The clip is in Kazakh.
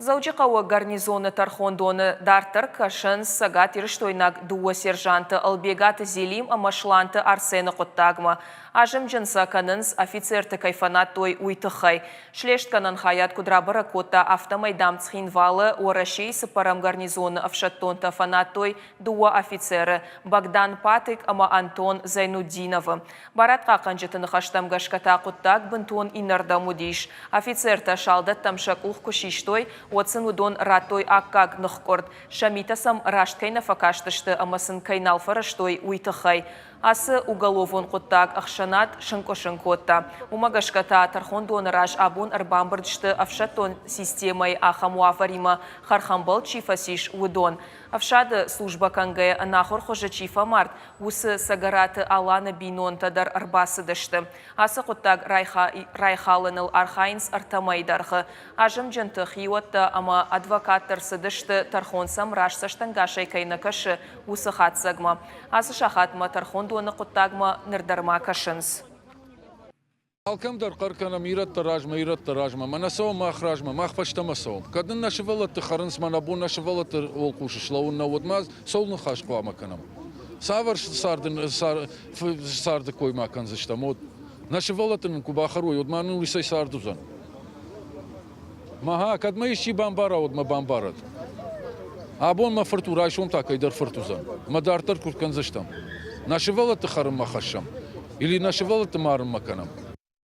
Заучикауа гарнизоны Тархондоны дартыр кашын сагат ирштойнак дуа сержанты Албегаты Зелим амашланты Арсена Коттагма. Ажым жынса канынс офицерты кайфанат той уйтыхай. Шлешт канан хаят кудрабара кота автомайдам цхинвалы орашей сыпарам гарнизоны авшаттонта фанат той дуа офицеры Богдан Патык ама Антон Зайнуддинова. Баратқа қанжытыны хаштам гашката Коттаг бынтон инардаму дейш. Офицерта шалдат тамшак ух кушиштой Отсын удон ратой аккаг нұхкорд. Шамитасам рашткайна факаштышты амасын кайналфараштой уйтыхай. Асы уголовон Коттаг ахшанат шынко-шынкотта. Умагашката Тархондоны раш абун арбамбырдышты авшаттон системай ахамуафарима хархамбал чифасиш удон. Авшады служба канге нахор хожа чифа март. Усы сагараты аланы бинон тадар арбасыдышты. Асы Коттаг райхалыныл архайнс артамайдархы. Ажым жынты хиотта ама адвокаттар сыдышты Тархонсам рашсаштан гашай кайнакашы усы хатсагма. Асы шахатма Тархондоны Коттагма нырдарма кашынс. Алкамдар қаркана мират таражма, манасау махражма, махпаштамасау. Кадын нашывалат харынс манабу нашывалат олкуши шлаун наводмаз, солны хашқуа маканам. Савар сарды кой макан заштамот. Нашывалатын кубахару, одману лисай сардузан. Маха, кадма ищи бамбара, одма бамбарат. Абон ма фартура, айшом так, айдар фартузан. Мадартар куркан заштам. Нашывалат харым махашам. Или нашывалат марым маканам.